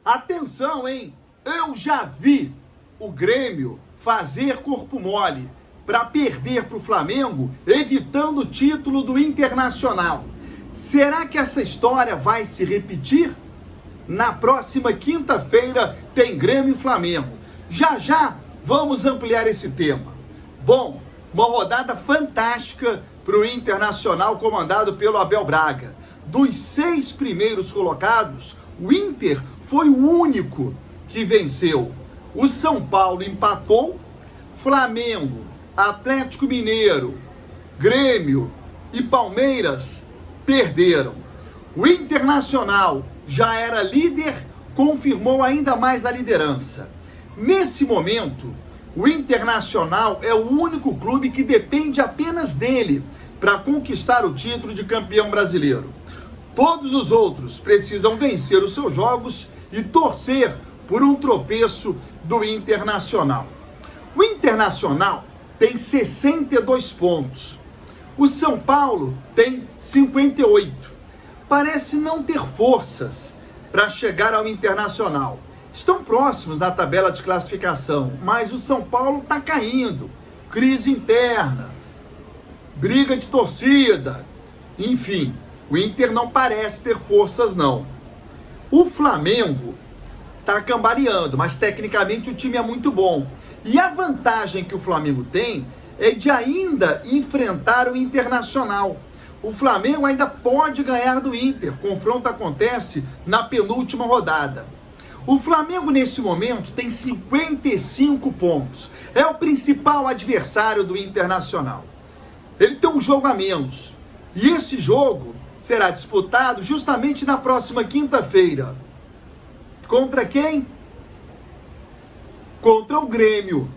Atenção, hein? Eu já vi o Grêmio fazer corpo mole para perder para o Flamengo, evitando o título do Internacional. Será que essa história vai se repetir? Na próxima quinta-feira tem Grêmio e Flamengo. Já vamos ampliar esse tema. Bom, uma rodada fantástica para o Internacional comandado pelo Abel Braga. Dos 6 primeiros colocados, o Inter foi o único que venceu. O São Paulo empatou, Flamengo, Atlético Mineiro, Grêmio e Palmeiras perderam. O Internacional já era líder, confirmou ainda mais a liderança. Nesse momento, o Internacional é o único clube que depende apenas dele para conquistar o título de campeão brasileiro. Todos os outros precisam vencer os seus jogos e torcer por um tropeço do Internacional. O Internacional tem 62 pontos. O São Paulo tem 58. Parece não ter forças para chegar ao Internacional. Estão próximos na tabela de classificação, mas o São Paulo está caindo. Crise interna, briga de torcida, enfim, o Inter não parece ter forças não. O Flamengo está cambaleando, mas tecnicamente o time é muito bom. E a vantagem que o Flamengo tem é de ainda enfrentar o Internacional. O Flamengo ainda pode ganhar do Inter. O confronto acontece na penúltima rodada. O Flamengo, nesse momento, tem 55 pontos. É o principal adversário do Internacional. Ele tem um jogo a menos. E esse jogo será disputado justamente na próxima quinta-feira. Contra quem? Contra o Grêmio.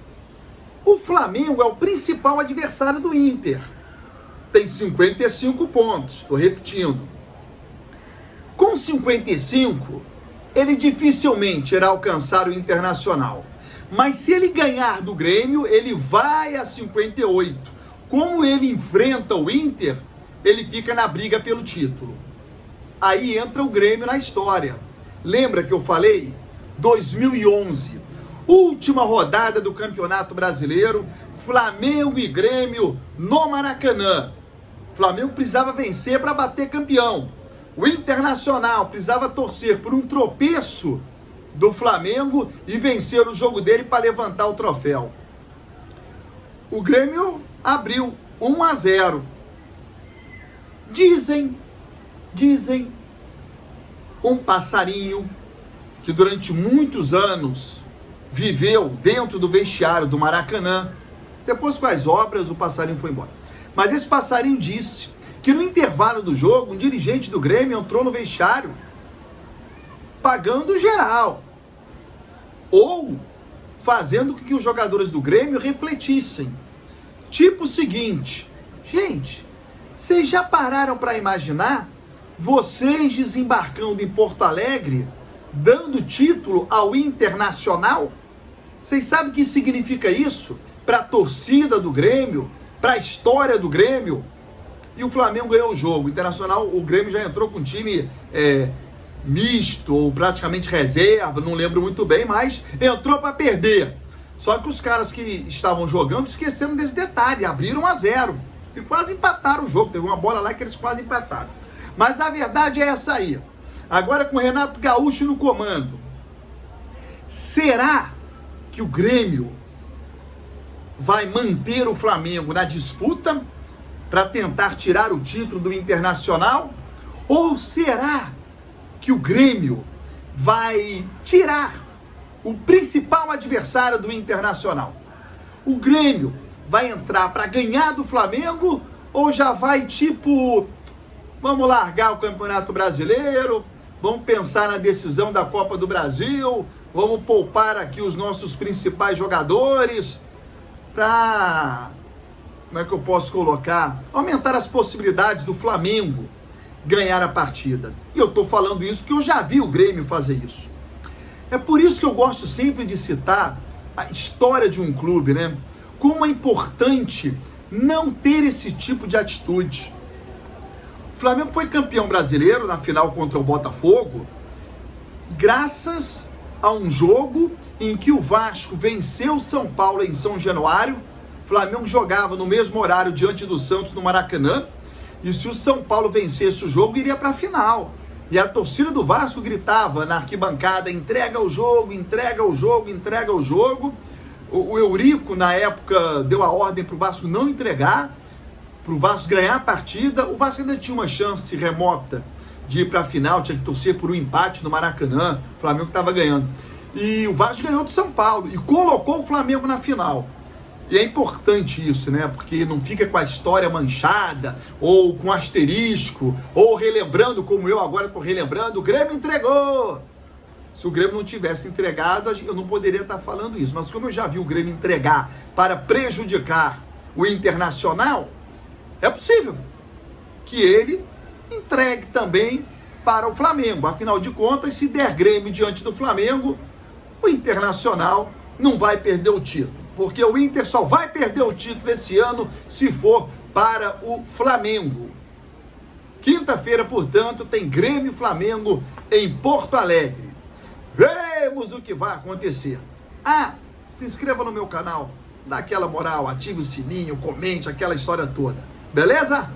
O Flamengo é o principal adversário do Inter. Tem 55 pontos, estou repetindo. Com 55, ele dificilmente irá alcançar o Internacional. Mas se ele ganhar do Grêmio, ele vai a 58. Como ele enfrenta o Inter, ele fica na briga pelo título. Aí entra o Grêmio na história. Lembra que eu falei? 2011, última rodada do Campeonato Brasileiro, Flamengo e Grêmio no Maracanã. O Flamengo precisava vencer para bater campeão. O Internacional precisava torcer por um tropeço do Flamengo e vencer o jogo dele para levantar o troféu. O Grêmio abriu 1-0. Dizem, um passarinho que durante muitos anos viveu dentro do vestiário do Maracanã, depois com as obras o passarinho foi embora. Mas esse passarinho disse que no intervalo do jogo, um dirigente do Grêmio entrou no vestiário pagando geral, ou fazendo com que os jogadores do Grêmio refletissem. Tipo o seguinte: gente, vocês já pararam para imaginar vocês desembarcando em Porto Alegre, dando título ao Internacional? Vocês sabem o que significa isso para a torcida do Grêmio, para a história do Grêmio? E o Flamengo ganhou o jogo. O Internacional, o Grêmio já entrou com um time misto, ou praticamente reserva, não lembro muito bem, mas entrou para perder. Só que os caras que estavam jogando esqueceram desse detalhe, abriram 1-0 e quase empataram o jogo. Teve uma bola lá que eles quase empataram. Mas a verdade é essa aí. Agora com o Renato Gaúcho no comando, será que o Grêmio vai manter o Flamengo na disputa para tentar tirar o título do Internacional? Ou será que o Grêmio vai tirar o principal adversário do Internacional? O Grêmio vai entrar para ganhar do Flamengo ou já vai tipo, vamos largar o Campeonato Brasileiro, vamos pensar na decisão da Copa do Brasil, vamos poupar aqui os nossos principais jogadores para, como é que eu posso colocar, aumentar as possibilidades do Flamengo ganhar a partida. E eu estou falando isso porque eu já vi o Grêmio fazer isso. É por isso que eu gosto sempre de citar a história de um clube, né? Como é importante não ter esse tipo de atitude. O Flamengo foi campeão brasileiro na final contra o Botafogo graças a um jogo em que o Vasco venceu o São Paulo em São Januário. O Flamengo jogava no mesmo horário diante do Santos no Maracanã, e se o São Paulo vencesse o jogo, iria para a final. E a torcida do Vasco gritava na arquibancada: entrega o jogo, entrega o jogo, entrega o jogo. O Eurico, na época, deu a ordem para o Vasco não entregar, para o Vasco ganhar a partida. O Vasco ainda tinha uma chance remota de ir para a final, tinha que torcer por um empate no Maracanã, o Flamengo estava ganhando. E o Vasco ganhou do São Paulo e colocou o Flamengo na final. E é importante isso, né? Porque não fica com a história manchada, ou com asterisco, ou relembrando, como eu agora estou relembrando, o Grêmio entregou. Se o Grêmio não tivesse entregado, eu não poderia estar falando isso. Mas como eu já vi o Grêmio entregar para prejudicar o Internacional, é possível que ele entregue também para o Flamengo. Afinal de contas, se der Grêmio diante do Flamengo, o Internacional não vai perder o título. Porque o Inter só vai perder o título esse ano se for para o Flamengo. Quinta-feira, portanto, tem Grêmio e Flamengo em Porto Alegre. Veremos o que vai acontecer. Se inscreva no meu canal, dá aquela moral, ative o sininho, comente, aquela história toda. Beleza?